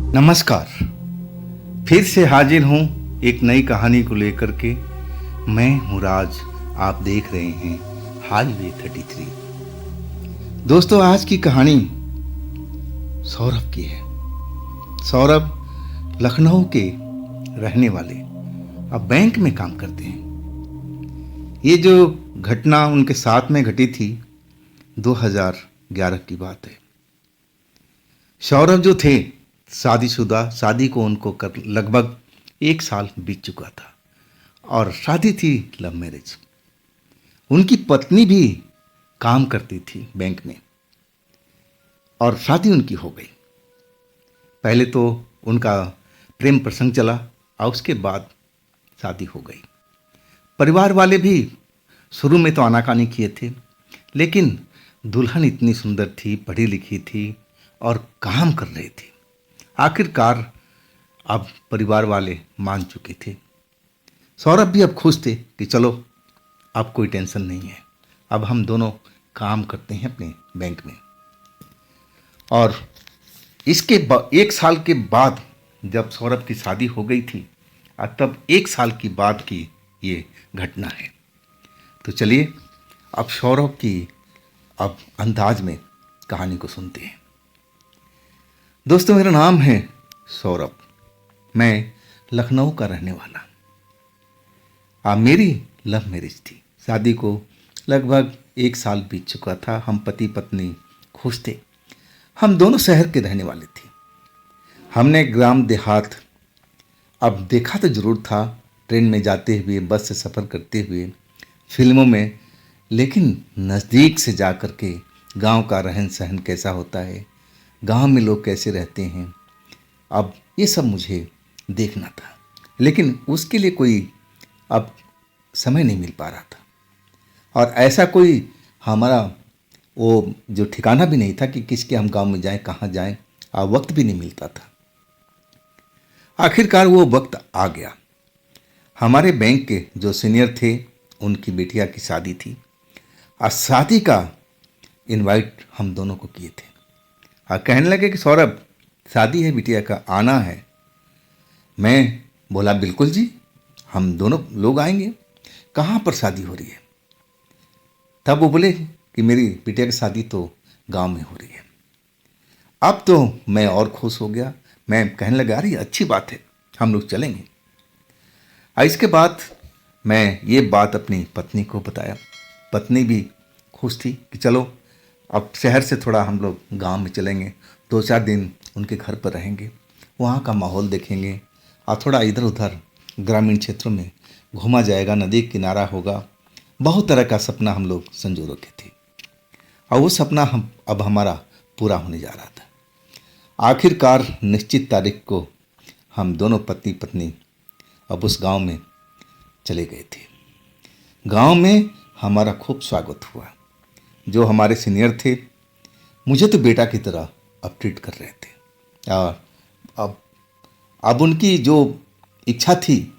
नमस्कार। फिर से हाजिर हूँ एक नई कहानी को लेकर के। मैं हूँ राज। आप देख रहे हैं हाईवे 33। दोस्तों, आज की कहानी सौरभ की है। सौरभ लखनऊ के रहने वाले, अब बैंक में काम करते हैं। ये जो घटना उनके साथ में घटी थी 2011 की बात है। सौरभ जो थे शादीशुदा, शादी को उनको कर लगभग 1 साल बीत चुका था और शादी थी लव मैरिज। उनकी पत्नी भी काम करती थी बैंक में और शादी उनकी हो गई। पहले तो उनका प्रेम प्रसंग चला और उसके बाद शादी हो गई। परिवार वाले भी शुरू में तो आनाकानी किए थे, लेकिन दुल्हन इतनी सुंदर थी, पढ़ी लिखी थी और काम कर रही थी। आखिरकार अब परिवार वाले मान चुके थे। सौरभ भी अब खुश थे कि चलो अब कोई टेंशन नहीं है, अब हम दोनों काम करते हैं अपने बैंक में। और इसके 1 साल के बाद जब सौरभ की शादी हो गई थी, तब 1 साल की बाद की ये घटना है। तो चलिए अब सौरभ की अब अंदाज में कहानी को सुनते हैं। दोस्तों, मेरा नाम है सौरभ। मैं लखनऊ का रहने वाला। मेरी लव मैरिज थी। शादी को लगभग 1 साल बीत चुका था। हम पति पत्नी खुश थे। हम दोनों शहर के रहने वाले थे। हमने ग्राम देहात अब देखा तो जरूर था, ट्रेन में जाते हुए, बस से सफ़र करते हुए, फिल्मों में, लेकिन नज़दीक से जा कर के गाँव का रहन सहन कैसा होता है, गांव में लोग कैसे रहते हैं, अब ये सब मुझे देखना था। लेकिन उसके लिए कोई अब समय नहीं मिल पा रहा था और ऐसा कोई हमारा वो जो ठिकाना भी नहीं था कि किसके हम गांव में जाएं, कहाँ जाएं, और वक्त भी नहीं मिलता था। आखिरकार वो वक्त आ गया। हमारे बैंक के जो सीनियर थे, उनकी बेटिया की शादी थी और शादी का इनवाइट हम दोनों को किए थे। कहने लगे कि सौरभ, शादी है बिटिया का, आना है। मैं बोला बिल्कुल जी, हम दोनों लोग आएंगे। कहाँ पर शादी हो रही है? तब वो बोले कि मेरी बिटिया की शादी तो गांव में हो रही है। अब तो मैं और खुश हो गया। मैं कहने लगा, अरे अच्छी बात है, हम लोग चलेंगे। इसके बाद मैं ये बात अपनी पत्नी को बताया। पत्नी भी खुश थी कि चलो अब शहर से थोड़ा हम लोग गांव में चलेंगे, 2-4 दिन उनके घर पर रहेंगे, वहाँ का माहौल देखेंगे और थोड़ा इधर उधर ग्रामीण क्षेत्रों में घूमा जाएगा, नदी किनारा होगा। बहुत तरह का सपना हम लोग संजो रखे थे और वो सपना हम अब हमारा पूरा होने जा रहा था। आखिरकार निश्चित तारीख को हम दोनों पति पत्नी अब उस गांव में चले गए थे। गांव में हमारा खूब स्वागत हुआ। जो हमारे सीनियर थे, मुझे तो बेटा की तरह अब ट्रीट कर रहे थे। और अब उनकी जो इच्छा थी,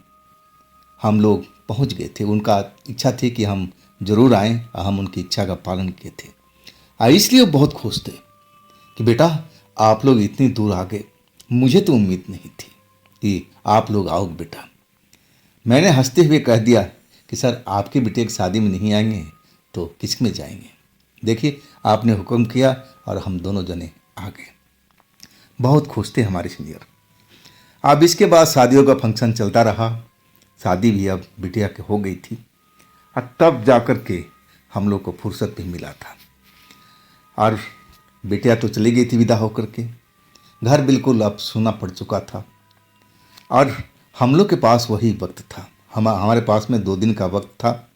हम लोग पहुंच गए थे। उनका इच्छा थी कि हम जरूर आएं और हम उनकी इच्छा का पालन किए थे। इसलिए वो बहुत खुश थे कि बेटा आप लोग इतनी दूर आ गए, मुझे तो उम्मीद नहीं थी कि आप लोग आओगे बेटा। मैंने हंसते हुए कह दिया कि सर, आपके बेटे की शादी में नहीं आएंगे तो किस में जाएंगे? देखिए, आपने हुक्म किया और हम दोनों जने आ गए। बहुत खुश थे हमारे सीनियर। अब इसके बाद शादियों का फंक्शन चलता रहा। शादी भी अब बिटिया के हो गई थी और तब जाकर के हम लोग को फुर्सत भी मिला था। और बिटिया तो चली गई थी विदा होकर के। घर बिल्कुल अब सूना पड़ चुका था और हम लोग के पास वही वक्त था। हमारे पास में 2 दिन का वक्त था।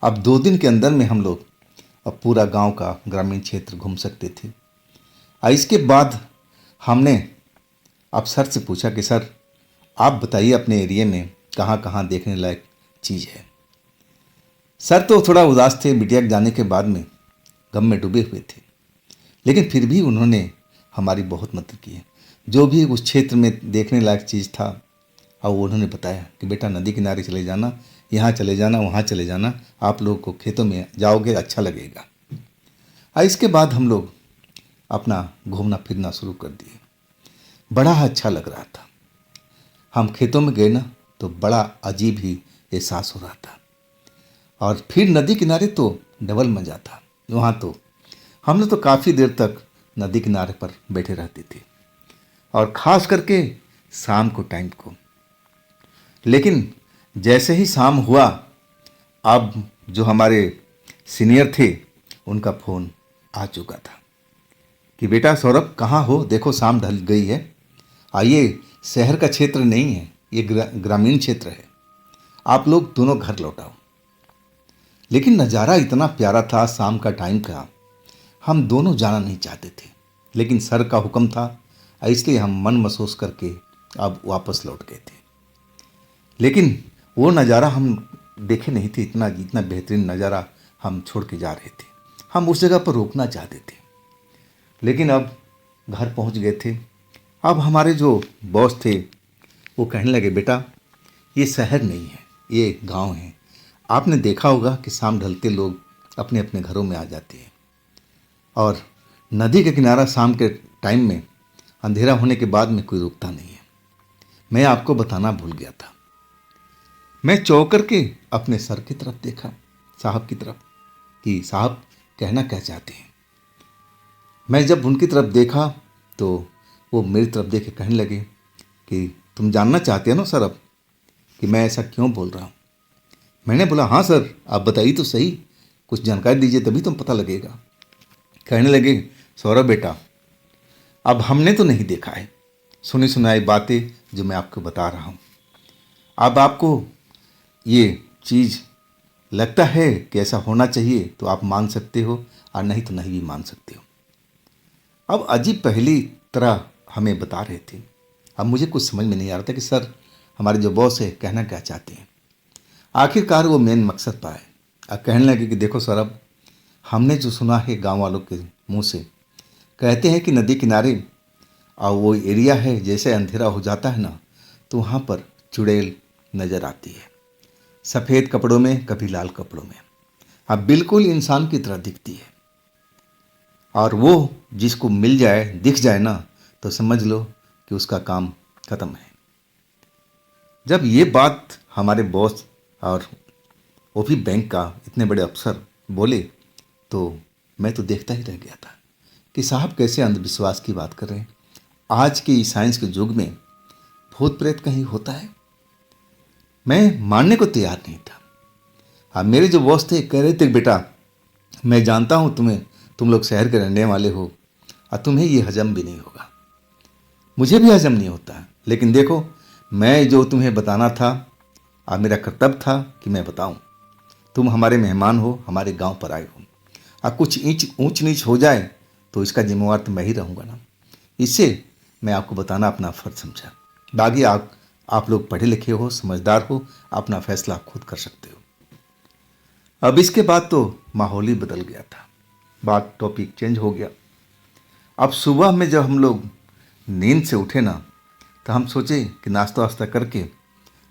अब 2 दिन के अंदर में हम लोग अब पूरा गांव का ग्रामीण क्षेत्र घूम सकते थे। इसके बाद हमने अब सर से पूछा कि सर, आप बताइए अपने एरिया में कहाँ कहाँ देखने लायक चीज़ है। सर तो थोड़ा उदास थे, बिटिया के जाने के बाद में गम में डूबे हुए थे, लेकिन फिर भी उन्होंने हमारी बहुत मदद की है। जो भी उस क्षेत्र में देखने लायक चीज़ था, और उन्होंने बताया कि बेटा नदी किनारे चले जाना, यहाँ चले जाना, वहाँ चले जाना, आप लोग को खेतों में जाओगे अच्छा लगेगा। इसके बाद हम लोग अपना घूमना फिरना शुरू कर दिए। बड़ा अच्छा लग रहा था। हम खेतों में गए ना तो बड़ा अजीब ही एहसास हो रहा था। और फिर नदी किनारे तो डबल मज़ा था। वहाँ तो हम लोग तो काफ़ी देर तक नदी किनारे पर बैठे रहते थे, और ख़ास करके शाम को टाइम को। लेकिन जैसे ही शाम हुआ, अब जो हमारे सीनियर थे उनका फ़ोन आ चुका था कि बेटा सौरभ कहाँ हो, देखो शाम ढल गई है, आइए, शहर का क्षेत्र नहीं है, ये ग्रामीण क्षेत्र है, आप लोग दोनों घर लौट आओ। लेकिन नज़ारा इतना प्यारा था शाम का टाइम का, हम दोनों जाना नहीं चाहते थे, लेकिन सर का हुक्म था, इसलिए हम मन महसूस करके अब वापस लौट गए थे। लेकिन वो नज़ारा हम देखे नहीं थे, इतना इतना बेहतरीन नज़ारा हम छोड़ के जा रहे थे। हम उस जगह पर रुकना चाहते थे, लेकिन अब घर पहुंच गए थे। अब हमारे जो बॉस थे वो कहने लगे, बेटा ये शहर नहीं है, ये गांव है। आपने देखा होगा कि शाम ढलते लोग अपने अपने घरों में आ जाते हैं, और नदी के किनारा शाम के टाइम में अंधेरा होने के बाद में कोई रुकता नहीं है। मैं आपको बताना भूल गया था। मैं चौंक करके अपने सर की तरफ देखा, साहब की तरफ, कि साहब कहना क्या चाहते हैं। मैं जब उनकी तरफ देखा तो वो मेरी तरफ देख के कहने लगे कि तुम जानना चाहते हो ना सर अब कि मैं ऐसा क्यों बोल रहा हूँ। मैंने बोला, हाँ सर, आप बताइए तो सही, कुछ जानकारी दीजिए तभी तुम पता लगेगा। कहने लगे, सौरभ बेटा, अब हमने तो नहीं देखा है, सुनी सुनाई बातें जो मैं आपको बता रहा हूँ। अब आपको ये चीज़ लगता है कि ऐसा होना चाहिए तो आप मान सकते हो, और नहीं तो नहीं भी मान सकते हो। अब अजीब पहली तरह हमें बता रहे थे। अब मुझे कुछ समझ में नहीं आ रहा था कि सर हमारे जो बॉस है कहना क्या चाहते हैं। आखिरकार वो मेन मकसद पाए और कहने लगे कि देखो सौरभ, हमने जो सुना है गांव वालों के मुंह से, कहते हैं कि नदी किनारे और वो एरिया है, जैसे अंधेरा हो जाता है ना तो वहाँ पर चुड़ैल नज़र आती है, सफ़ेद कपड़ों में, कभी लाल कपड़ों में, अब बिल्कुल इंसान की तरह दिखती है। और वो जिसको मिल जाए, दिख जाए ना, तो समझ लो कि उसका काम खत्म है। जब ये बात हमारे बॉस और वो भी बैंक का इतने बड़े अफसर बोले तो मैं तो देखता ही रह गया था कि साहब कैसे अंधविश्वास की बात कर रहे हैं। आज के इस साइंस के युग में भूत प्रेत कहीं होता है? मैं मानने को तैयार नहीं था। अब मेरे जो बॉस थे कह रहे थे, बेटा मैं जानता हूँ तुम लोग शहर के रहने वाले हो और तुम्हें ये हजम भी नहीं होगा, मुझे भी हजम नहीं होता, लेकिन देखो मैं जो तुम्हें बताना था और मेरा कर्तव्य था कि मैं बताऊं। तुम हमारे मेहमान हो, हमारे गांव पर आए हो, और कुछ ऊंच नीच हो जाए तो इसका जिम्मेवार तो मैं ही रहूँगा ना। इससे मैं आपको बताना अपना फ़र्ज समझा। बाकी आप लोग पढ़े लिखे हो, समझदार हो, अपना फैसला आप खुद कर सकते हो। अब इसके बाद तो माहौल ही बदल गया था, बात टॉपिक चेंज हो गया। अब सुबह में जब हम लोग नींद से उठे ना तो हम सोचे कि नाश्ता वास्ता करके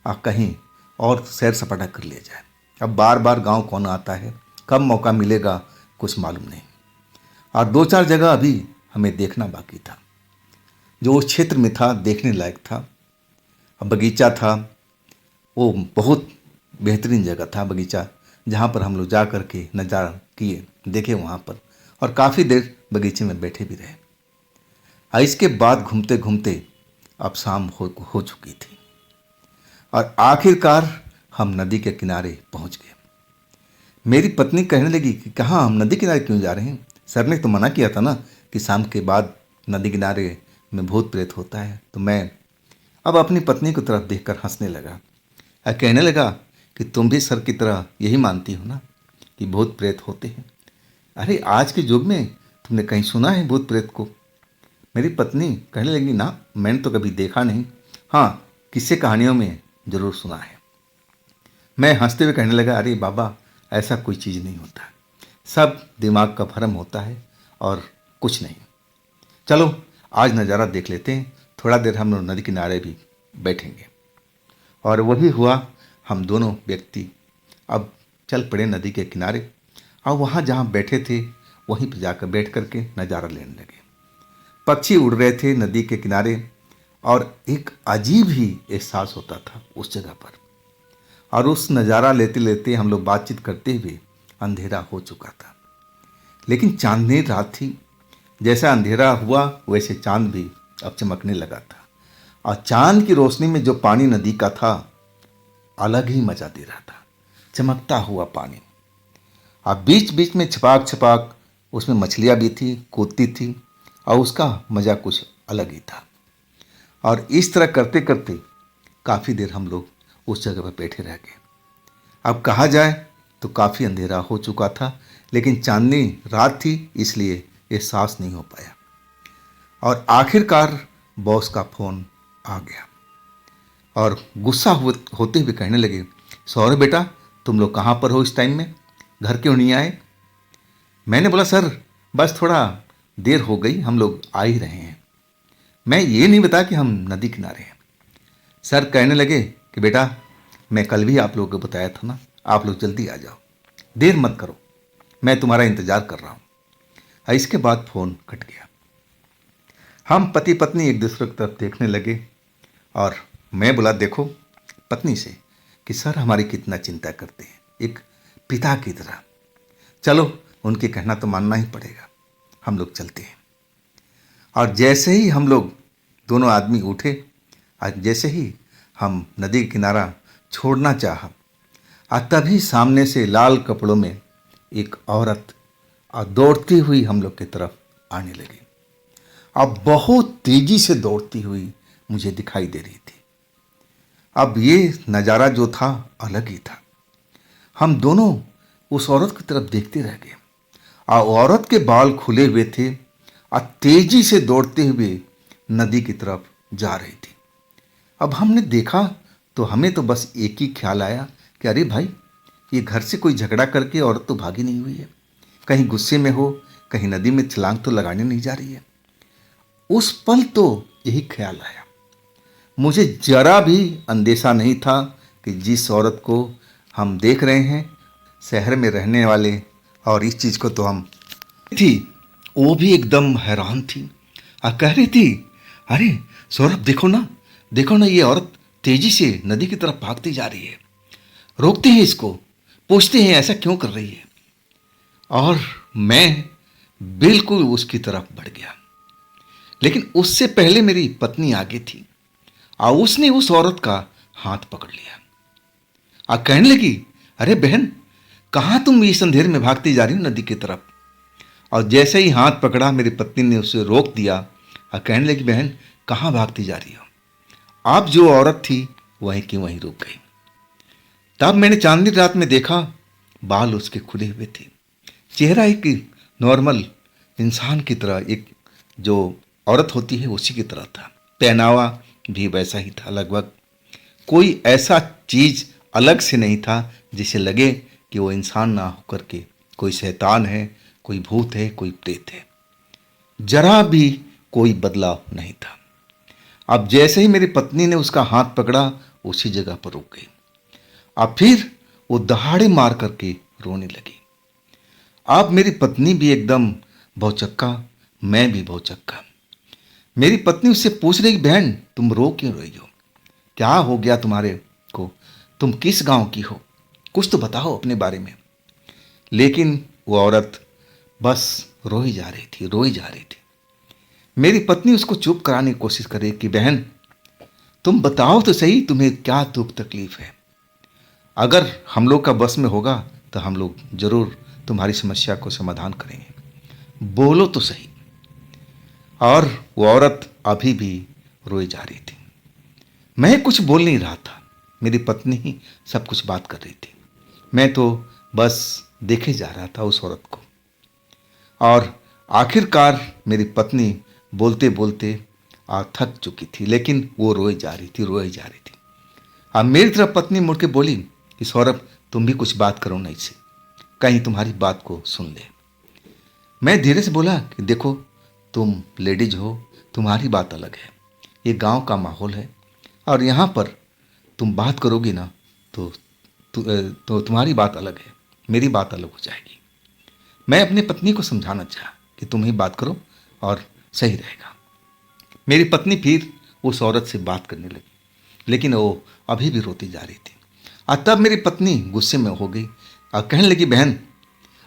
कहीं और सैर सपाटा कर लिया जाए। अब बार बार गांव कौन आता है, कब मौका मिलेगा कुछ मालूम नहीं। और दो चार जगह अभी हमें देखना बाकी था जो उस क्षेत्र में था, देखने लायक था। अब बगीचा था, वो बहुत बेहतरीन जगह था बगीचा, जहाँ पर हम लोग जा कर के नज़ारा किए, देखे वहाँ पर, और काफ़ी देर बगीचे में बैठे भी रहे। और इसके बाद घूमते घूमते अब शाम हो चुकी थी और आखिरकार हम नदी के किनारे पहुँच गए। मेरी पत्नी कहने लगी कि कहाँ, हम नदी किनारे क्यों जा रहे हैं? सर ने तो मना किया था ना कि शाम के बाद नदी किनारे में भूत प्रेत होता है। तो मैं अब अपनी पत्नी की तरफ देखकर हंसने लगा और कहने लगा कि तुम भी सर की तरह यही मानती हो ना कि भूत प्रेत होते हैं? अरे आज के युग में तुमने कहीं सुना है भूत प्रेत को? मेरी पत्नी कहने लगी, ना मैंने तो कभी देखा नहीं, हाँ किस्से कहानियों में ज़रूर सुना है। मैं हंसते हुए कहने लगा, अरे बाबा ऐसा कोई चीज़ नहीं होता, सब दिमाग का भ्रम होता है और कुछ नहीं। चलो आज नज़ारा देख लेते हैं, थोड़ा देर हम लोग नदी किनारे भी बैठेंगे। और वही हुआ, हम दोनों व्यक्ति अब चल पड़े नदी के किनारे और वहाँ जहाँ बैठे थे वहीं पर जाकर बैठ कर के नज़ारा लेने लगे। पक्षी उड़ रहे थे नदी के किनारे, और एक अजीब ही एहसास होता था उस जगह पर। और उस नज़ारा लेते लेते हम लोग बातचीत करते हुए अंधेरा हो चुका था, लेकिन चांदनी रात थी। जैसा अंधेरा हुआ वैसे चांद भी अब चमकने लगा था, और चांद की रोशनी में जो पानी नदी का था अलग ही मजा दे रहा था। चमकता हुआ पानी, अब बीच बीच में छपाक छपाक उसमें मछलियाँ भी थी, कूदती थी, और उसका मज़ा कुछ अलग ही था। और इस तरह करते करते काफ़ी देर हम लोग उस जगह पर बैठे रह गए। अब कहा जाए तो काफ़ी अंधेरा हो चुका था, लेकिन चांदनी रात थी इसलिए एहसास नहीं हो पाया। और आखिरकार बॉस का फ़ोन आ गया और गुस्सा होते हुए कहने लगे, सौरभ बेटा, तुम लोग कहाँ पर हो इस टाइम में, घर क्यों नहीं आए? मैंने बोला, सर बस थोड़ा देर हो गई, हम लोग आ ही रहे हैं। मैं ये नहीं बता कि हम नदी किनारे हैं। सर कहने लगे कि बेटा, मैं कल भी आप लोगों को बताया था ना, आप लोग जल्दी आ जाओ, देर मत करो, मैं तुम्हारा इंतज़ार कर रहा हूँ। और इसके बाद फ़ोन कट गया। हम पति पत्नी एक दूसरे की तरफ देखने लगे, और मैं बोला देखो पत्नी से कि सर हमारी कितना चिंता करते हैं, एक पिता की तरह। चलो उनके कहना तो मानना ही पड़ेगा, हम लोग चलते हैं। और जैसे ही हम लोग दोनों आदमी उठे, और जैसे ही हम नदी किनारा छोड़ना चाहा, और तभी सामने से लाल कपड़ों में एक औरत दौड़ती हुई हम लोग की तरफ आने लगी। अब बहुत तेजी से दौड़ती हुई मुझे दिखाई दे रही थी। अब ये नज़ारा जो था अलग ही था। हम दोनों उस औरत की तरफ देखते रह गए, और औरत के बाल खुले हुए थे और तेजी से दौड़ते हुए नदी की तरफ जा रही थी। अब हमने देखा तो हमें तो बस एक ही ख्याल आया कि अरे भाई, ये घर से कोई झगड़ा करके औरत तो भागी नहीं हुई है, कहीं गुस्से में हो, कहीं नदी में छलांग तो लगाने नहीं जा रही है। उस पल तो यही ख्याल आया। मुझे जरा भी अंदेशा नहीं था कि जिस औरत को हम देख रहे हैं, शहर में रहने वाले, और इस चीज़ को तो हम थी, वो भी एकदम हैरान थी और कह रही थी, अरे सौरभ देखो ना, देखो ना, ये औरत तेजी से नदी की तरफ भागती जा रही है, रोकते हैं इसको, पूछते हैं ऐसा क्यों कर रही है। और मैं बिल्कुल उसकी तरफ बढ़ गया, लेकिन उससे पहले मेरी पत्नी आगे थी, और उसने उस औरत का हाथ पकड़ लिया और कहने लगी, अरे बहन, कहाँ तुम इस अंधेरे में भागती जा रही हो नदी की तरफ। और जैसे ही हाथ पकड़ा, मेरी पत्नी ने उसे रोक दिया और कहने लगी, बहन कहाँ भागती जा रही हो, आप जो औरत थी वहीं की वहीं रुक गई। तब मैंने चांदनी रात में देखा, बाल उसके खुले हुए थे, चेहरा एक नॉर्मल इंसान की तरह, एक जो औरत होती है उसी की तरह था, पहनावा भी वैसा ही था लगभग। कोई ऐसा चीज अलग से नहीं था जिसे लगे कि वो इंसान ना होकर के कोई शैतान है, कोई भूत है, कोई प्रेत है। जरा भी कोई बदलाव नहीं था। अब जैसे ही मेरी पत्नी ने उसका हाथ पकड़ा, उसी जगह पर रुक गई। अब फिर वो दहाड़े मार करके रोने लगी। अब मेरी पत्नी भी एकदम भौचक्का, मैं भी भौचक्का। मेरी पत्नी उससे पूछ रही, बहन तुम रो क्यों रही हो, क्या हो गया तुम्हारे को, तुम किस गांव की हो, कुछ तो बताओ अपने बारे में। लेकिन वो औरत बस रोई जा रही थी, रोई जा रही थी। मेरी पत्नी उसको चुप कराने की कोशिश करे कि बहन तुम बताओ तो सही, तुम्हें क्या दुख तकलीफ है, अगर हम लोग का बस में होगा तो हम लोग जरूर तुम्हारी समस्या को समाधान करेंगे, बोलो तो सही। और वो औरत अभी भी रोई जा रही थी। मैं कुछ बोल नहीं रहा था, मेरी पत्नी ही सब कुछ बात कर रही थी, मैं तो बस देखे जा रहा था उस औरत को। और आखिरकार मेरी पत्नी बोलते बोलते थक चुकी थी, लेकिन वो रोई जा रही थी, रोई जा रही थी। अब मेरी तरफ पत्नी मुड़ के बोली कि सौरभ तुम भी कुछ बात करो ना इससे, कहीं तुम्हारी बात को सुन ले। मैं धीरे से बोला कि देखो तुम लेडीज हो, तुम्हारी बात अलग है, ये गांव का माहौल है, और यहाँ पर तुम बात करोगी ना तो तुम्हारी बात अलग है, मेरी बात अलग हो जाएगी। मैं अपनी पत्नी को समझाना चाहा कि तुम ही बात करो और सही रहेगा। मेरी पत्नी फिर उस औरत से बात करने लगी, लेकिन वो अभी भी रोती जा रही थी। और तब मेरी पत्नी गुस्से में हो गई और कहने लगी, बहन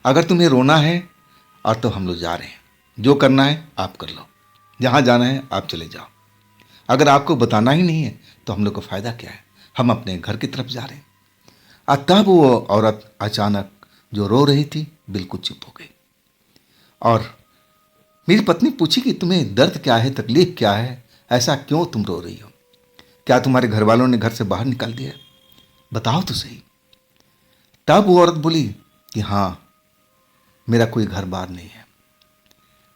अगर तुम्हें रोना है और तो हम लोग जा रहे हैं, जो करना है आप कर लो, जहाँ जाना है आप चले जाओ, अगर आपको बताना ही नहीं है तो हम लोग को फ़ायदा क्या है, हम अपने घर की तरफ जा रहे हैं। और तब वो औरत अचानक जो रो रही थी बिल्कुल चुप हो गई और मेरी पत्नी पूछी कि तुम्हें दर्द क्या है, तकलीफ क्या है, ऐसा क्यों तुम रो रही हो, क्या तुम्हारे घर वालों ने घर से बाहर निकाल दिया, बताओ तो सही। तब वो औरत बोली कि हाँ, मेरा कोई घर बार नहीं है।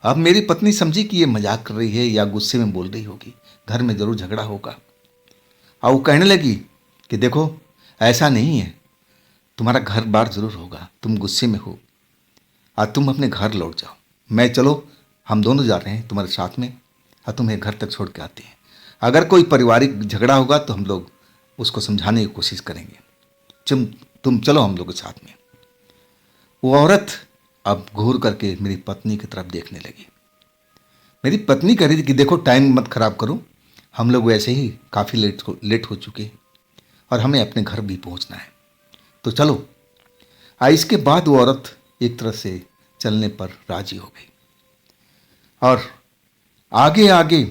अब मेरी पत्नी समझी कि ये मजाक कर रही है या गुस्से में बोल रही होगी, घर में जरूर झगड़ा होगा। और वो कहने लगी कि देखो ऐसा नहीं है, तुम्हारा घर बार जरूर होगा, तुम गुस्से में हो, आज तुम अपने घर लौट जाओ, मैं चलो हम दोनों जा रहे हैं तुम्हारे साथ में और तुम्हें घर तक छोड़ के आते हैं, अगर कोई पारिवारिक झगड़ा होगा तो हम लोग उसको समझाने की कोशिश करेंगे, तुम चलो हम लोग के साथ में। वो औरत अब घूर करके मेरी पत्नी की तरफ देखने लगी। मेरी पत्नी कह रही थी कि देखो टाइम मत खराब करो, हम लोग वैसे ही काफ़ी लेट हो चुके हैं और हमें अपने घर भी पहुंचना है, तो चलो। इसके बाद वो औरत एक तरह से चलने पर राजी हो गई और आगे आगे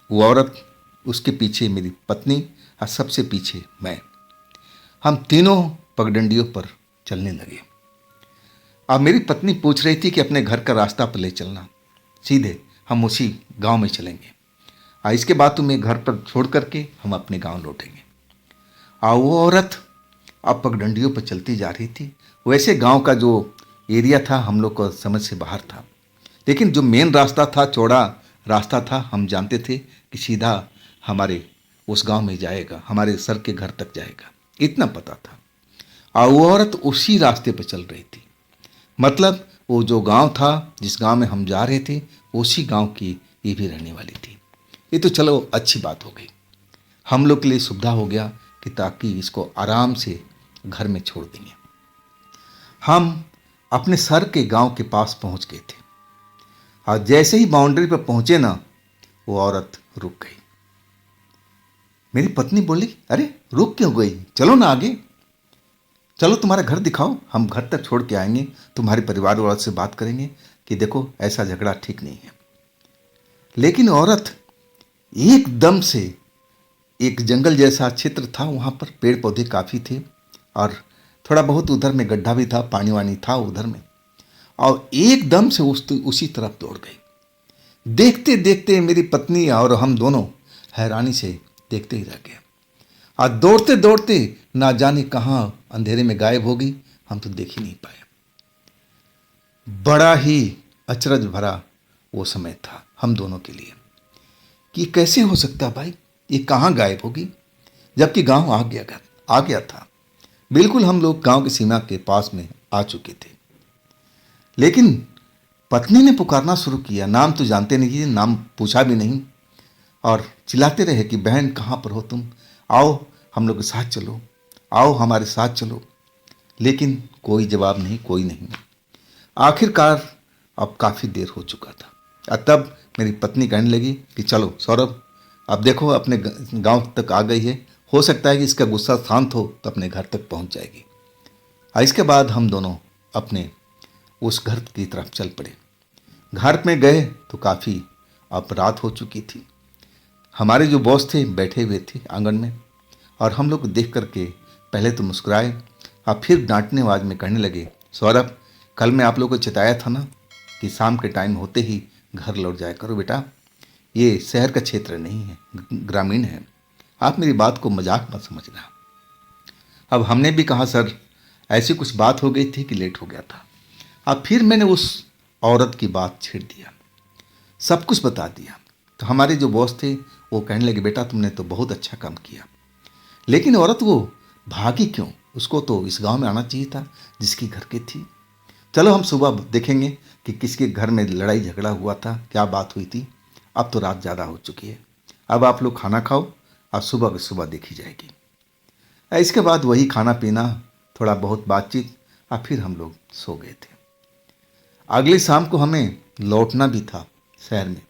वो औरत, उसके पीछे मेरी पत्नी और सबसे पीछे मैं, हम तीनों पगडंडियों पर चलने लगे। अब मेरी पत्नी पूछ रही थी कि अपने घर का रास्ता पर ले चलना, सीधे हम उसी गांव में चलेंगे, इसके बाद तुम्हें घर पर छोड़ करके हम अपने गांव लौटेंगे। वो औरत अब पगडंडियों पर चलती जा रही थी। वैसे गांव का जो एरिया था हम लोग को समझ से बाहर था, लेकिन जो मेन रास्ता था, चौड़ा रास्ता था, हम जानते थे कि सीधा हमारे उस गांव में जाएगा, हमारे सर के घर तक जाएगा, इतना पता था। और वो औरत उसी रास्ते पर चल रही थी, मतलब वो जो गांव था, जिस गांव में हम जा रहे थे, उसी गांव की ये भी रहने वाली थी। ये तो चलो अच्छी बात हो गई, हम लोग के लिए सुविधा हो गया कि ताकि इसको आराम से घर में छोड़ देंगे। हम अपने सर के गांव के पास पहुंच गए थे और जैसे ही बाउंड्री पर पहुंचे ना, वो औरत रुक गई। मेरी पत्नी बोली, अरे रुक क्यों गई, चलो ना आगे, चलो तुम्हारा घर दिखाओ, हम घर तक छोड़ के आएंगे, तुम्हारे परिवार वालों से बात करेंगे कि देखो ऐसा झगड़ा ठीक नहीं है। लेकिन औरत एकदम से, एक जंगल जैसा क्षेत्र था, वहाँ पर पेड़ पौधे काफ़ी थे और थोड़ा बहुत उधर में गड्ढा भी था, पानी वानी था उधर में, और एकदम से उसी तरफ दौड़ गई। देखते देखते मेरी पत्नी और हम दोनों हैरानी से देखते ही रह गए और दौड़ते दौड़ते ना जाने कहाँ अंधेरे में गायब हो गई, हम तो देख ही नहीं पाए। बड़ा ही अचरज भरा वो समय था हम दोनों के लिए कि कैसे हो सकता भाई, ये कहाँ गायब होगी, जबकि गांव आ गया था। बिल्कुल हम लोग गांव की सीमा के पास में आ चुके थे। लेकिन पत्नी ने पुकारना शुरू किया, नाम तो जानते नहीं, नाम पूछा भी नहीं, और चिल्लाते रहे कि बहन कहाँ पर हो तुम, आओ हम लोग के साथ चलो, आओ हमारे साथ चलो। लेकिन कोई जवाब नहीं, कोई नहीं। आखिरकार अब काफ़ी देर हो चुका था और तब मेरी पत्नी कहने लगी कि चलो सौरभ, अब देखो अपने गांव तक आ गई है, हो सकता है कि इसका गुस्सा शांत हो तो अपने घर तक पहुंच जाएगी। और इसके बाद हम दोनों अपने उस घर की तरफ चल पड़े। घर में गए तो काफ़ी अब रात हो चुकी थी। हमारे जो बॉस थे बैठे हुए थे आंगन में और हम लोग देख करके पहले तो मुस्कुराए और फिर डांटने आवाज में कहने लगे, सौरभ कल मैं आप लोगों को चिताया था ना कि शाम के टाइम होते ही घर लौट जाया करो बेटा, ये शहर का क्षेत्र नहीं है, ग्रामीण है, आप मेरी बात को मजाक मत समझना। अब हमने भी कहा सर ऐसी कुछ बात हो गई थी कि लेट हो गया था। अब फिर मैंने उस औरत की बात छेड़ दिया, सब कुछ बता दिया। तो हमारे जो बॉस थे वो कहने लगे, बेटा तुमने तो बहुत अच्छा काम किया, लेकिन औरत वो भागी क्यों, उसको तो इस गांव में आना चाहिए था जिसकी घर की थी। चलो हम सुबह देखेंगे कि किसके घर में लड़ाई झगड़ा हुआ था, क्या बात हुई थी। अब तो रात ज़्यादा हो चुकी है, अब आप लोग खाना खाओ और सुबह की सुबह देखी जाएगी। इसके बाद वही खाना पीना, थोड़ा बहुत बातचीत और फिर हम लोग सो गए थे। अगली शाम को हमें लौटना भी था शहर में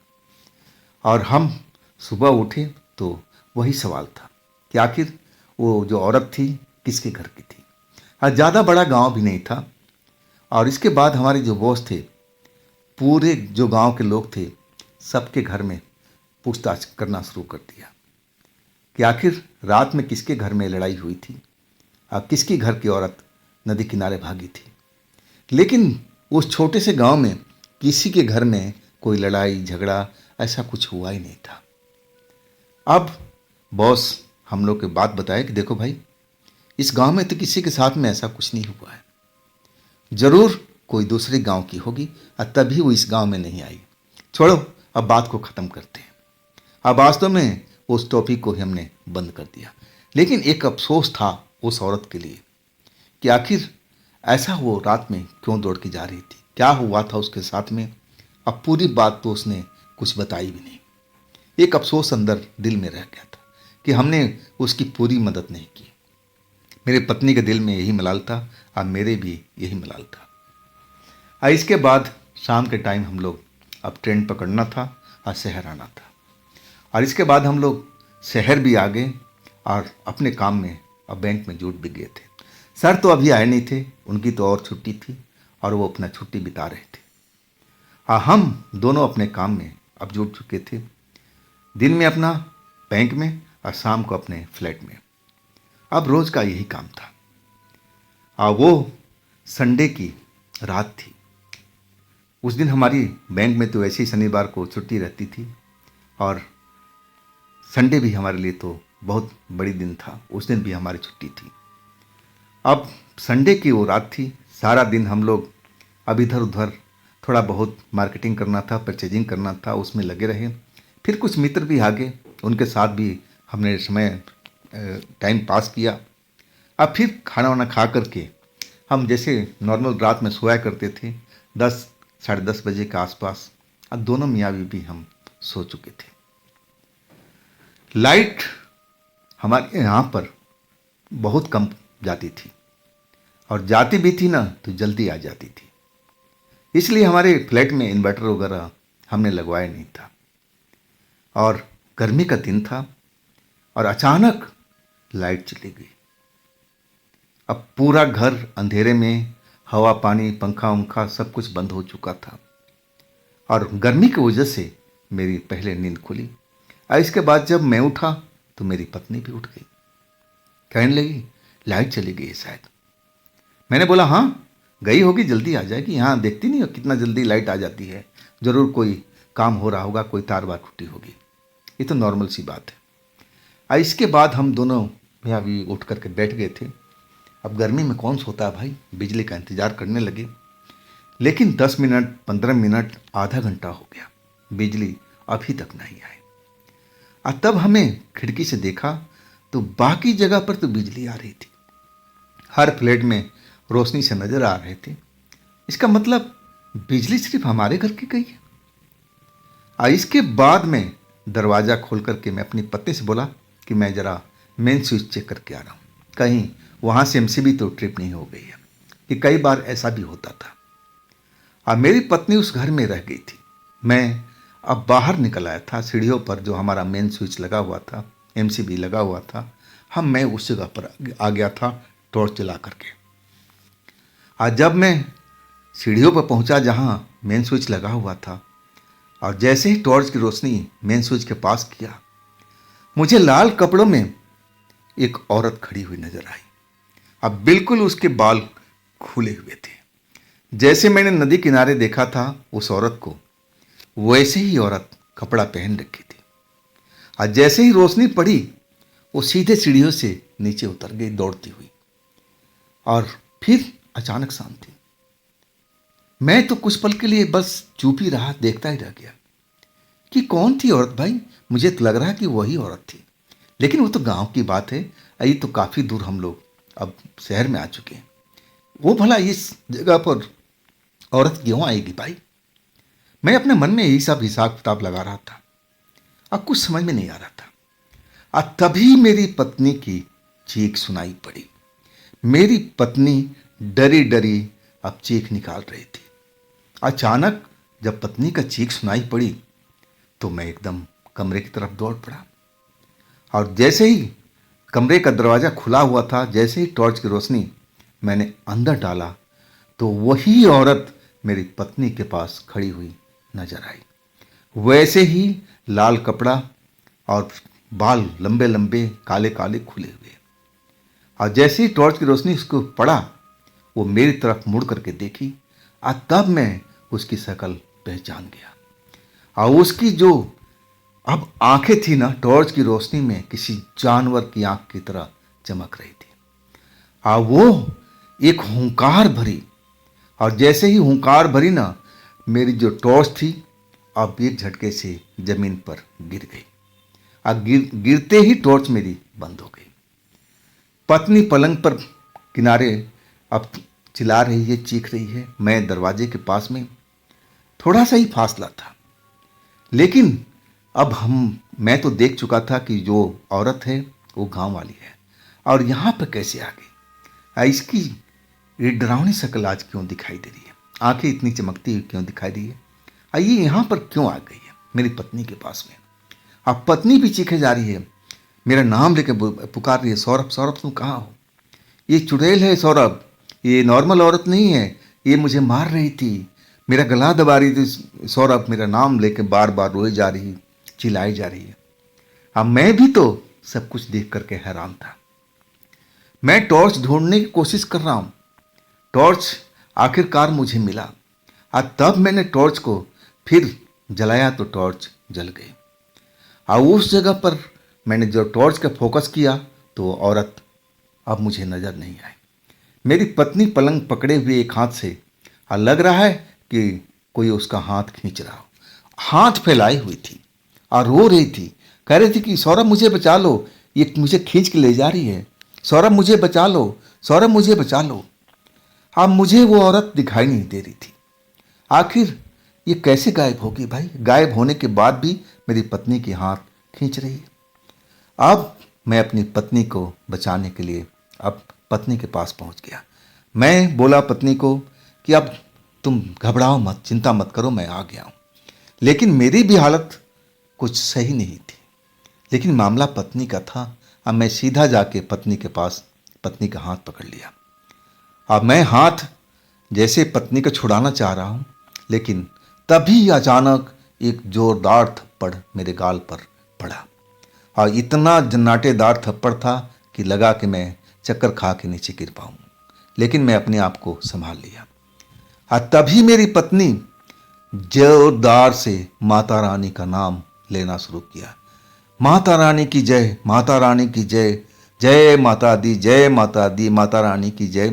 और हम सुबह उठे तो वही सवाल था कि आखिर वो जो औरत थी किसके घर की थी। ज़्यादा बड़ा गांव भी नहीं था। और इसके बाद हमारे जो बॉस थे, पूरे जो गांव के लोग थे, सबके घर में पूछताछ करना शुरू कर दिया कि आखिर रात में किसके घर में लड़ाई हुई थी और किसकी घर की औरत नदी किनारे भागी थी। लेकिन उस छोटे से गांव में किसी के घर में कोई लड़ाई झगड़ा ऐसा कुछ हुआ ही नहीं था। अब बॉस हम लोग के बात बताए कि देखो भाई, इस गांव में तो किसी के साथ में ऐसा कुछ नहीं हुआ है, जरूर कोई दूसरे गांव की होगी और तभी वो इस गांव में नहीं आई। छोड़ो, अब बात को ख़त्म करते हैं। अब वास्तव में उस टॉपिक को ही हमने बंद कर दिया। लेकिन एक अफसोस था उस औरत के लिए कि आखिर ऐसा वो रात में क्यों दौड़ के जा रही थी, क्या हुआ था उसके साथ में। अब पूरी बात तो उसने कुछ बताई भी नहीं। एक अफसोस अंदर दिल में रह गया था कि हमने उसकी पूरी मदद नहीं की। मेरे पत्नी के दिल में यही मलाल था और मेरे भी यही मलाल था। और इसके बाद शाम के टाइम हम लोग अब ट्रेन पकड़ना था और शहर आना था। और इसके बाद हम लोग शहर भी आ गए और अपने काम में अब बैंक में जुट भी गए थे। सर तो अभी आए नहीं थे, उनकी तो और छुट्टी थी और वो अपना छुट्टी बिता रहे थे। हाँ, हम दोनों अपने काम में अब जुट चुके थे, दिन में अपना बैंक में और शाम को अपने फ्लैट में। अब रोज़ का यही काम था। वो संडे की रात थी। उस दिन हमारी बैंक में तो वैसे ही शनिवार को छुट्टी रहती थी और संडे भी हमारे लिए तो बहुत बड़ी दिन था, उस दिन भी हमारी छुट्टी थी। अब संडे की वो रात थी। सारा दिन हम लोग अब इधर उधर थोड़ा बहुत मार्केटिंग करना था, परचेजिंग करना था, उसमें लगे रहे। फिर कुछ मित्र भी आ गए, उनके साथ भी हमने समय टाइम पास किया। अब फिर खाना वाना खा करके हम जैसे नॉर्मल रात में सोया करते थे 10 साढ़े 10 बजे के आसपास। अब दोनों मियाँ बीवी हम सो चुके थे। लाइट हमारे यहाँ पर बहुत कम जाती थी और जाती भी थी ना तो जल्दी आ जाती थी, इसलिए हमारे फ्लैट में इन्वर्टर वगैरह हमने लगवाया नहीं था। और गर्मी का दिन था और अचानक लाइट चली गई। अब पूरा घर अंधेरे में, हवा पानी पंखा उंखा सब कुछ बंद हो चुका था और गर्मी की वजह से मेरी पहले नींद खुली। और इसके बाद जब मैं उठा तो मेरी पत्नी भी उठ गई, कहने लगी लाइट चली गई है शायद। मैंने बोला हाँ, गई होगी, जल्दी आ जाएगी। यहाँ देखती नहीं हो कितना जल्दी लाइट आ जाती है, ज़रूर कोई काम हो रहा होगा, कोई तार वार टूटी होगी, ये तो नॉर्मल सी बात है। और इसके बाद हम दोनों भैया भी उठ करके बैठ गए थे। अब गर्मी में कौन सोता है भाई, बिजली का इंतज़ार करने लगे। लेकिन 10 मिनट 15 मिनट आधा घंटा हो गया, बिजली अभी तक नहीं आई। और तब हमें खिड़की से देखा तो बाकी जगह पर तो बिजली आ रही थी, हर फ्लैट में रोशनी से नजर आ रहे थे। इसका मतलब बिजली सिर्फ हमारे घर की गई है। और इसके बाद में दरवाज़ा खोल करके मैं अपनी पत्नी से बोला कि मैं ज़रा मेन स्विच चेक करके आ रहा हूँ, कहीं वहाँ से एमसीबी तो ट्रिप नहीं हो गई है, कि कई बार ऐसा भी होता था। और मेरी पत्नी उस घर में रह गई थी। मैं अब बाहर निकल आया था, सीढ़ियों पर जो हमारा मेन स्विच लगा हुआ था, एमसीबी लगा हुआ था, मैं उस जगह पर आ गया था टॉर्च जला करके। आज जब मैं सीढ़ियों पर पहुंचा जहां मेन स्विच लगा हुआ था और जैसे ही टॉर्च की रोशनी मेन स्विच के पास किया, मुझे लाल कपड़ों में एक औरत खड़ी हुई नजर आई। अब बिल्कुल उसके बाल खुले हुए थे, जैसे मैंने नदी किनारे देखा था उस औरत को, वैसे ही औरत कपड़ा पहन रखी थी। और जैसे ही रोशनी पड़ी वो सीधे सीढ़ियों से नीचे उतर गई दौड़ती हुई और फिर अचानक शांति। मैं तो कुछ पल के लिए बस चुप ही रहा, देखता ही रह गया कि कौन थी औरत भाई। मुझे तो लग रहा कि वही औरत थी, लेकिन वो तो गांव की बात है, ये तो काफ़ी दूर हम लोग अब शहर में आ चुके हैं। वो भला इस जगह पर औरत क्यों आएगी भाई। मैं अपने मन में यही सब हिसाब किताब लगा रहा था, अब कुछ समझ में नहीं आ रहा था। और तभी मेरी पत्नी की चीख सुनाई पड़ी। मेरी पत्नी डरी डरी अब चीख निकाल रही थी। अचानक जब पत्नी का चीख सुनाई पड़ी तो मैं एकदम कमरे की तरफ दौड़ पड़ा। और जैसे ही कमरे का दरवाज़ा खुला हुआ था, जैसे ही टॉर्च की रोशनी मैंने अंदर डाला तो वही औरत मेरी पत्नी के पास खड़ी हुई नजर आई। वैसे ही लाल कपड़ा और बाल लंबे लंबे काले काले खुले हुए। और जैसे ही टॉर्च की रोशनी उसको पड़ा, वो मेरी तरफ मुड़ करके देखी और तब मैं उसकी शक्ल पहचान गया। और उसकी जो अब आंखें थी ना, टॉर्च की रोशनी में किसी जानवर की आंख की तरह चमक रही थी। और वो एक हुंकार भरी, और जैसे ही हुंकार भरी ना, मेरी जो टॉर्च थी अब एक झटके से जमीन पर गिर गई। और गिरते ही टॉर्च मेरी बंद हो गई। पत्नी पलंग पर किनारे अब चिल्ला रही है, चीख रही है। मैं दरवाजे के पास में, थोड़ा सा ही फासला था, लेकिन अब मैं तो देख चुका था कि जो औरत है वो गांव वाली है, और यहाँ पर कैसे आ गई। इसकी ये डरावनी शक्ल आज क्यों दिखाई दे रही है, आंखें इतनी चमकती हुई क्यों दिखाई दे रही है, ये यहाँ पर क्यों आ गई है मेरी पत्नी के पास में। अब पत्नी भी चीखे जा रही है, मेरा नाम लेके पुकार रही है, सौरभ सौरभ तुम कहाँ हो। ये चुड़ैल है सौरभ, ये नॉर्मल औरत नहीं है, ये मुझे मार रही थी, मेरा गला दबा रही थी सौरभ, मेरा नाम लेके बार बार रोई जा रही, चिल्लाई जा रही है। अब मैं भी तो सब कुछ देख करके हैरान था। मैं टॉर्च ढूंढने की कोशिश कर रहा हूँ, टॉर्च आखिरकार मुझे मिला, और तब मैंने टॉर्च को फिर जलाया तो टॉर्च जल गई। और उस जगह पर मैंने जो टॉर्च का फोकस किया तो वो औरत अब मुझे नज़र नहीं आई। मेरी पत्नी पलंग पकड़े हुए एक हाथ से, और लग रहा है कि कोई उसका हाथ खींच रहा हो, हाथ फैलाई हुई थी और रो रही थी, कह रही थी कि सौरभ मुझे बचा लो, ये मुझे खींच के ले जा रही है, सौरभ मुझे बचा लो, सौरभ मुझे बचा लो। अब मुझे वो औरत दिखाई नहीं दे रही थी। आखिर ये कैसे गायब होगी भाई, गायब होने के बाद भी मेरी पत्नी के हाथ खींच रही है। अब मैं अपनी पत्नी को बचाने के लिए अब पत्नी के पास पहुंच गया। मैं बोला पत्नी को कि अब तुम घबराओ मत, चिंता मत करो, मैं आ गया हूं। लेकिन मेरी भी हालत कुछ सही नहीं थी, लेकिन मामला पत्नी का था। अब मैं सीधा जाके पत्नी के पास पत्नी का हाथ पकड़ लिया। अब मैं हाथ जैसे पत्नी को छुड़ाना चाह रहा हूं, लेकिन तभी अचानक एक जोरदार थप्पड़ मेरे गाल पर पड़ा, और इतना जन्नाटेदार थप्पड़ था कि लगा कि मैं चक्कर खा के नीचे गिर पाऊँ। लेकिन मैं अपने आप को संभाल लिया, और तभी मेरी पत्नी जोरदार से माता रानी का नाम लेना शुरू किया। माता रानी की जय, माता रानी की जय, जय माता दी, जय माता दी, माता रानी की जय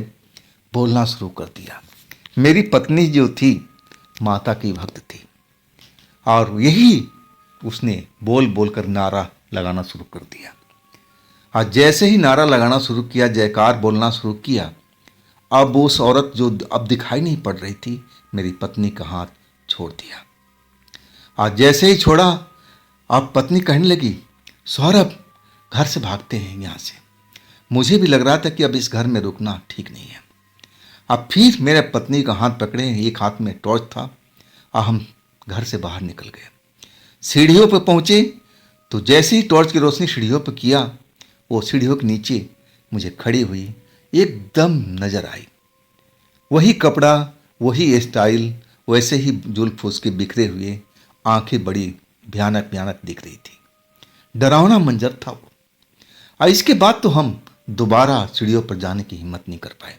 बोलना शुरू कर दिया। मेरी पत्नी जो थी माता की भक्त थी, और यही उसने बोल बोल कर नारा लगाना शुरू कर दिया। और जैसे ही नारा लगाना शुरू किया, जयकार बोलना शुरू किया, अब उस औरत जो अब दिखाई नहीं पड़ रही थी, मेरी पत्नी का हाथ छोड़ दिया। और जैसे ही छोड़ा, अब पत्नी कहने लगी, सौरभ घर से भागते हैं यहाँ से। मुझे भी लग रहा था कि अब इस घर में रुकना ठीक नहीं है। अब फिर मेरे पत्नी का हाथ पकड़े, एक हाथ में टॉर्च था, और हम घर से बाहर निकल गए। सीढ़ियों पर पहुंचे तो जैसे ही टॉर्च की रोशनी सीढ़ियों पर किया, वो सीढ़ियों के नीचे मुझे खड़ी हुई एकदम नजर आई। वही कपड़ा, वही स्टाइल, वैसे ही जुल्फ उसके बिखरे हुए, आंखें बड़ी भयानक भयानक दिख रही थी। डरावना मंजर था वो। और इसके बाद तो हम दोबारा सीढ़ियों पर जाने की हिम्मत नहीं कर पाए।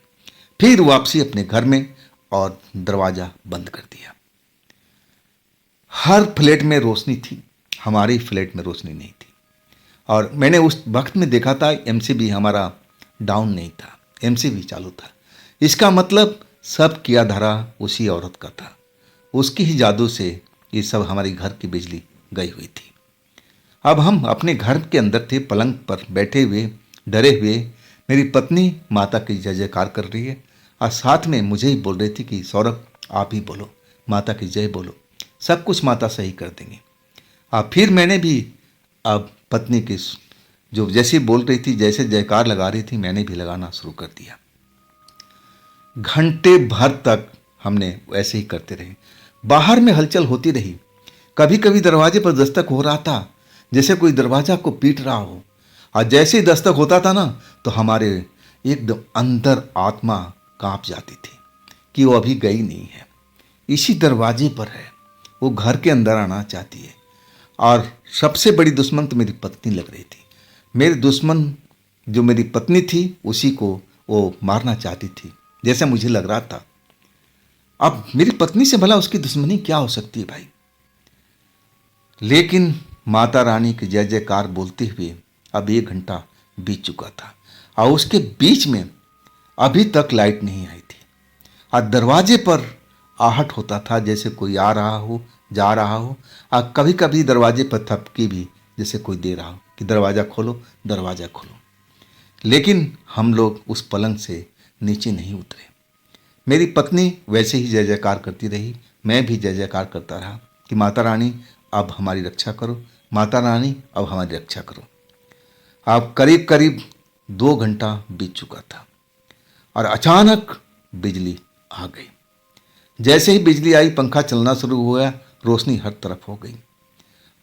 फिर वापसी अपने घर में, और दरवाजा बंद कर दिया। हर फ्लैट में रोशनी थी, हमारे फ्लैट में रोशनी नहीं थी। और मैंने उस वक्त में देखा था एमसीबी हमारा डाउन नहीं था, एमसीबी चालू था। इसका मतलब सब किया धरा उसी औरत का था, उसकी ही जादू से ये सब हमारे घर की बिजली गई हुई थी। अब हम अपने घर के अंदर थे, पलंग पर बैठे हुए, डरे हुए। मेरी पत्नी माता की जय जयकार कर रही है, और साथ में मुझे ही बोल रही थी कि सौरभ आप ही बोलो, माता की जय बोलो, सब कुछ माता सही कर देंगे। और फिर मैंने भी अब पत्नी की जो जैसे बोल रही थी, जैसे जयकार लगा रही थी, मैंने भी लगाना शुरू कर दिया। घंटे भर तक हमने वैसे ही करते रहे। बाहर में हलचल होती रही, कभी कभी दरवाजे पर दस्तक हो रहा था, जैसे कोई दरवाजा को पीट रहा हो। और जैसे ही दस्तक होता था ना, तो हमारे एकदम अंदर आत्मा कांप जाती थी कि वो अभी गई नहीं है, इसी दरवाजे पर है, वो घर के अंदर आना चाहती है। और सबसे बड़ी दुश्मन तो मेरी पत्नी लग रही थी। मेरी दुश्मन जो मेरी पत्नी थी उसी को वो मारना चाहती थी, जैसा मुझे लग रहा था। अब मेरी पत्नी से भला उसकी दुश्मनी क्या हो सकती है भाई। लेकिन माता रानी की जय जयकार बोलते हुए अब 1 घंटा बीत चुका था, और उसके बीच में अभी तक लाइट नहीं आई थी। और दरवाजे पर आहट होता था जैसे कोई आ रहा हो, जा रहा हो। और कभी कभी दरवाजे पर थपकी भी जैसे कोई दे रहा हो कि दरवाज़ा खोलो, दरवाज़ा खोलो। लेकिन हम लोग उस पलंग से नीचे नहीं उतरे। मेरी पत्नी वैसे ही जय जयकार करती रही, मैं भी जय जयकार करता रहा कि माता रानी अब हमारी रक्षा करो, माता रानी अब हमारी रक्षा करो। अब करीब करीब 2 घंटा बीत चुका था और अचानक बिजली आ गई। जैसे ही बिजली आई, पंखा चलना शुरू हुआ, रोशनी हर तरफ हो गई।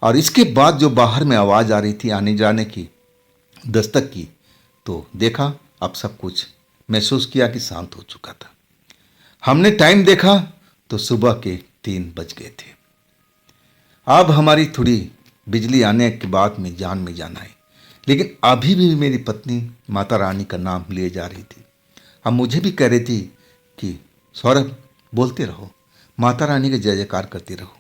और इसके बाद जो बाहर में आवाज़ आ रही थी आने जाने की, दस्तक की, तो देखा अब सब कुछ महसूस किया कि शांत हो चुका था। हमने टाइम देखा तो सुबह के 3 बज गए थे। अब हमारी थोड़ी बिजली आने के बाद में जान आई, लेकिन अभी भी मेरी पत्नी माता रानी का नाम लिए जा रही थी। अब मुझे भी कह रही थी कि सौरभ बोलते रहो, माता रानी का जय जयकार करते रहो,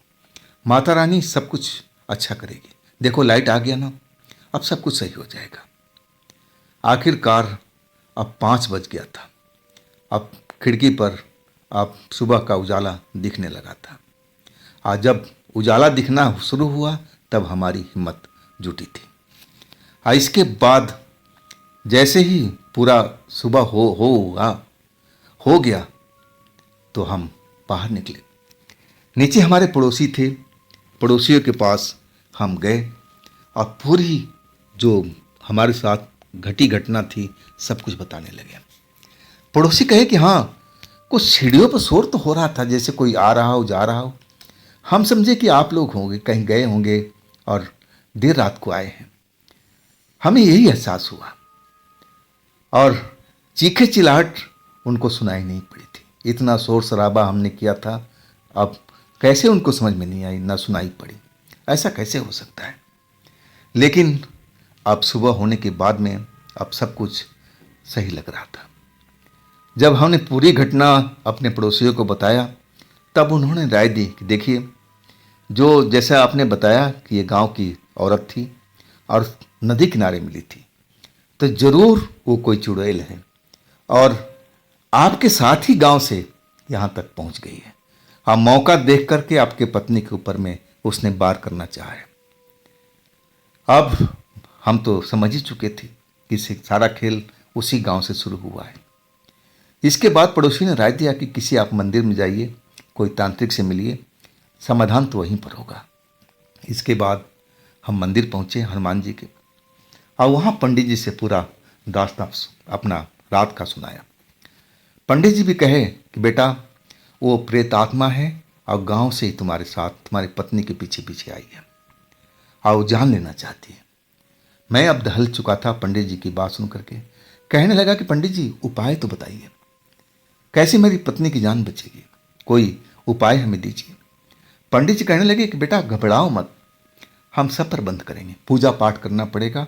माता रानी सब कुछ अच्छा करेगी। देखो लाइट आ गया ना, अब सब कुछ सही हो जाएगा। आखिरकार अब 5 बज गया था। अब खिड़की पर अब सुबह का उजाला दिखने लगा था। आज जब उजाला दिखना शुरू हुआ तब हमारी हिम्मत जुटी थी। इसके बाद जैसे ही पूरा सुबह हो गया तो हम बाहर निकले। नीचे हमारे पड़ोसी थे, पड़ोसियों के पास हम गए और पूरी जो हमारे साथ घटी घटना थी सब कुछ बताने लगे। पड़ोसी कहे कि हाँ, कुछ सीढ़ियों पर शोर तो हो रहा था, जैसे कोई आ रहा हो जा रहा हो। हम समझे कि आप लोग होंगे, कहीं गए होंगे और देर रात को आए हैं। हमें यही एहसास हुआ। और चीखे चिल्लाहट उनको सुनाई नहीं पड़ी थी। इतना शोर शराबा हमने किया था, अब कैसे उनको समझ में नहीं आई, ना सुनाई पड़ी। ऐसा कैसे हो सकता है। लेकिन अब सुबह होने के बाद में अब सब कुछ सही लग रहा था। जब हमने पूरी घटना अपने पड़ोसियों को बताया तब उन्होंने राय दी कि देखिए, जो जैसा आपने बताया कि ये गांव की औरत थी और नदी किनारे मिली थी, तो ज़रूर वो कोई चुड़ैल है और आपके साथ ही गांव से यहाँ तक पहुँच गई है। आप मौका देख करके आपके पत्नी के ऊपर में उसने वार करना चाहा है। अब हम तो समझ ही चुके थे कि सारा खेल उसी गांव से शुरू हुआ है। इसके बाद पड़ोसी ने राय दिया कि किसी आप मंदिर में जाइए, कोई तांत्रिक से मिलिए, समाधान तो वहीं पर होगा। इसके बाद हम मंदिर पहुंचे हनुमान जी के, और वहाँ पंडित जी से पूरा दास्तां अपना रात का सुनाया। पंडित जी भी कहे कि बेटा, वो प्रेत आत्मा है और गांव से ही तुम्हारे साथ तुम्हारी पत्नी के पीछे पीछे आई है और वो जान लेना चाहती है। मैं अब दहल चुका था पंडित जी की बात सुन करके। कहने लगा कि पंडित जी, उपाय तो बताइए, कैसे मेरी पत्नी की जान बचेगी, कोई उपाय हमें दीजिए। पंडित जी कहने लगे कि बेटा घबराओ मत, हम सब प्रबंध करेंगे, पूजा पाठ करना पड़ेगा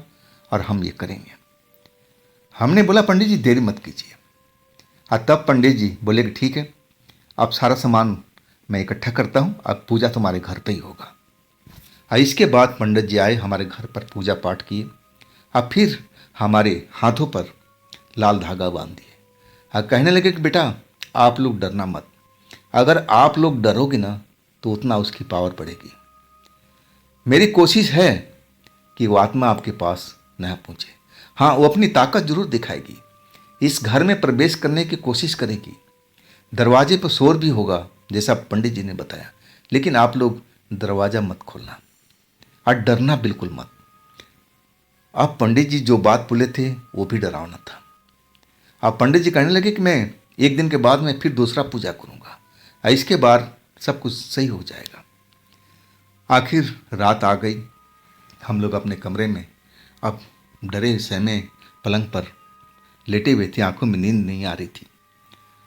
और हम ये करेंगे। हमने बोला पंडित जी देरी मत कीजिए। और तब पंडित जी बोले कि ठीक है, अब सारा सामान मैं इकट्ठा करता हूँ, अब पूजा तुम्हारे घर पे ही होगा। और इसके बाद पंडित जी आए, हमारे घर पर पूजा पाठ किए और फिर हमारे हाथों पर लाल धागा बांध दिए और कहने लगे कि बेटा आप लोग डरना मत, अगर आप लोग डरोगे ना तो उतना उसकी पावर बढ़ेगी। मेरी कोशिश है कि वो आत्मा आपके पास न पहुँचे। हाँ, वो अपनी ताकत जरूर दिखाएगी, इस घर में प्रवेश करने की कोशिश करेगी, दरवाजे पर शोर भी होगा जैसा पंडित जी ने बताया, लेकिन आप लोग दरवाज़ा मत खोलना और डरना बिल्कुल मत। अब पंडित जी जो बात बोले थे वो भी डरावना था। अब पंडित जी कहने लगे कि मैं 1 दिन के बाद में फिर दूसरा पूजा करूँगा और इसके बाद सब कुछ सही हो जाएगा। आखिर रात आ गई हम लोग अपने कमरे में अब डरे सहमे पलंग पर लेटे हुए थे, आंखों में नींद नहीं आ रही थी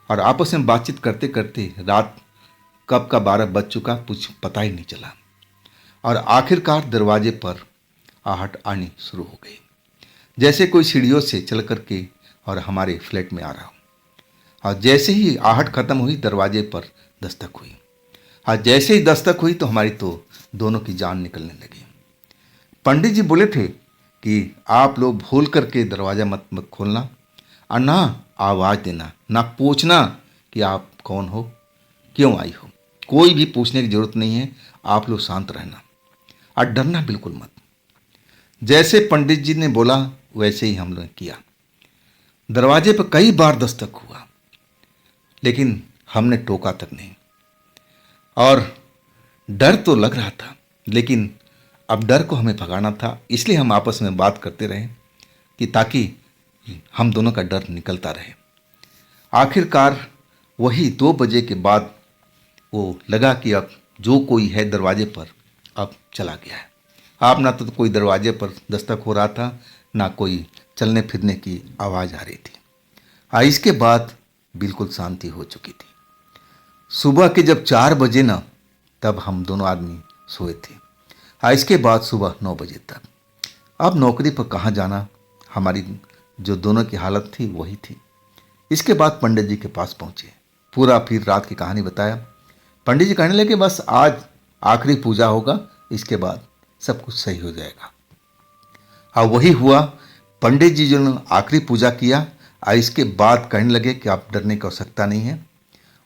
और आपस में बातचीत करते करते रात कब का 12 बज चुका कुछ पता ही नहीं चला। और आखिरकार दरवाजे पर आहट आनी शुरू हो गई, जैसे कोई सीढ़ियों से चल करके और हमारे फ्लैट में आ रहा हो। और जैसे ही आहट खत्म हुई दरवाजे पर दस्तक हुई। और जैसे ही दस्तक हुई तो हमारी तो दोनों की जान निकलने लगी। पंडित जी बोले थे कि आप लोग भूल करके दरवाज़ा मत खोलना और ना आवाज़ देना, ना पूछना कि आप कौन हो, क्यों आई हो। कोई भी पूछने की जरूरत नहीं है, आप लोग शांत रहना और डरना बिल्कुल मत। जैसे पंडित जी ने बोला वैसे ही हम लोगों ने किया। दरवाजे पर कई बार दस्तक हुआ लेकिन हमने टोका तक नहीं। और डर तो लग रहा था लेकिन अब डर को हमें भगाना था, इसलिए हम आपस में बात करते रहे कि ताकि हम दोनों का डर निकलता रहे। आखिरकार वही 2 बजे के बाद वो लगा कि अब जो कोई है दरवाजे पर अब चला गया है। आप ना तो कोई दरवाजे पर दस्तक हो रहा था, ना कोई चलने फिरने की आवाज़ आ रही थी। इसके बाद बिल्कुल शांति हो चुकी थी। सुबह के जब 4 बजे ना तब हम दोनों आदमी सोए थे। इसके बाद सुबह 9 बजे तक अब नौकरी पर कहाँ जाना, हमारी जो दोनों की हालत थी वही थी। इसके बाद पंडित जी के पास पहुँचे, पूरा फिर रात की कहानी बताया। पंडित जी कहने लगे बस आज आखिरी पूजा होगा, इसके बाद सब कुछ सही हो जाएगा। वही हुआ। पंडित जी जो ने आखिरी पूजा किया इसके बाद कहने लगे कि आप डरने की आवश्यकता नहीं है,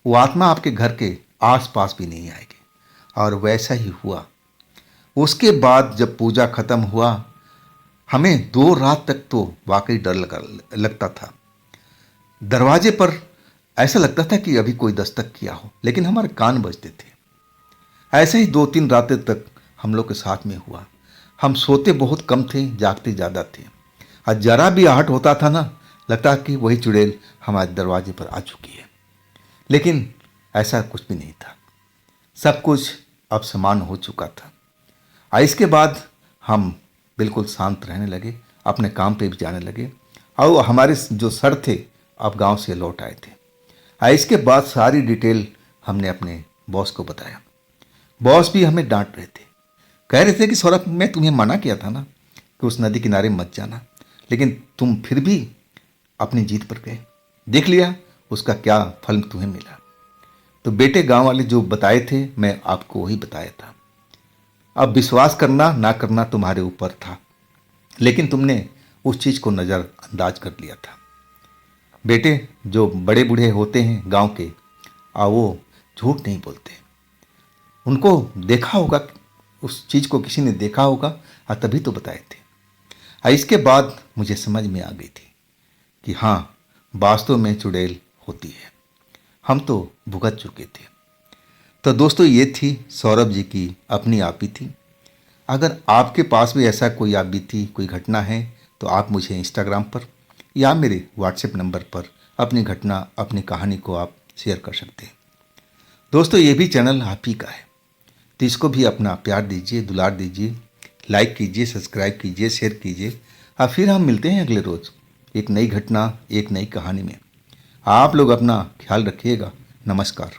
वो आत्मा आपके घर के आसपास भी नहीं आएगी। और वैसा ही हुआ। उसके बाद जब पूजा खत्म हुआ हमें 2 रात तक तो वाकई डर लगता था। दरवाजे पर ऐसा लगता था कि अभी कोई दस्तक किया हो, लेकिन हमारे कान बजते थे। ऐसे ही 2-3 रातें तक हम लोग के साथ में हुआ। हम सोते बहुत कम थे, जागते ज़्यादा थे। और जरा भी आहट होता था ना, लगता कि वही चुड़ैल हमारे दरवाजे पर आ चुकी है। लेकिन ऐसा कुछ भी नहीं था, सब कुछ अब समान हो चुका था। इसके बाद हम बिल्कुल शांत रहने लगे, अपने काम पे भी जाने लगे। और हमारे जो सर थे अब गांव से लौट आए थे। इसके बाद सारी डिटेल हमने अपने बॉस को बताया। बॉस भी हमें डांट रहे थे, कह रहे थे कि सौरभ मैं तुम्हें मना किया था ना कि उस नदी किनारे मत जाना, लेकिन तुम फिर भी अपनी जीत पर गए, देख लिया उसका क्या फल तुम्हें मिला। तो बेटे गांव वाले जो बताए थे मैं आपको वही बताया था। अब विश्वास करना ना करना तुम्हारे ऊपर था, लेकिन तुमने उस चीज़ को नज़रअंदाज कर लिया था। बेटे जो बड़े बूढ़े होते हैं गांव के वो झूठ नहीं बोलते, उनको देखा होगा, उस चीज़ को किसी ने देखा होगा और तभी तो बताए थे। इसके बाद मुझे समझ में आ गई थी कि हाँ वास्तव में चुड़ैल होती है, हम तो भुगत चुके थे। तो दोस्तों ये थी सौरभ जी की अपनी आपी थी। अगर आपके पास भी ऐसा कोई आप बीती कोई घटना है तो आप मुझे इंस्टाग्राम पर या मेरे व्हाट्सएप नंबर पर अपनी घटना अपनी कहानी को आप शेयर कर सकते हैं। दोस्तों ये भी चैनल आप ही का है, तो इसको भी अपना प्यार दीजिए, दुलार दीजिए, लाइक कीजिए, सब्सक्राइब कीजिए, शेयर कीजिए। और फिर हम मिलते हैं अगले रोज़ एक नई घटना एक नई कहानी में। आप लोग अपना ख्याल रखिएगा। नमस्कार।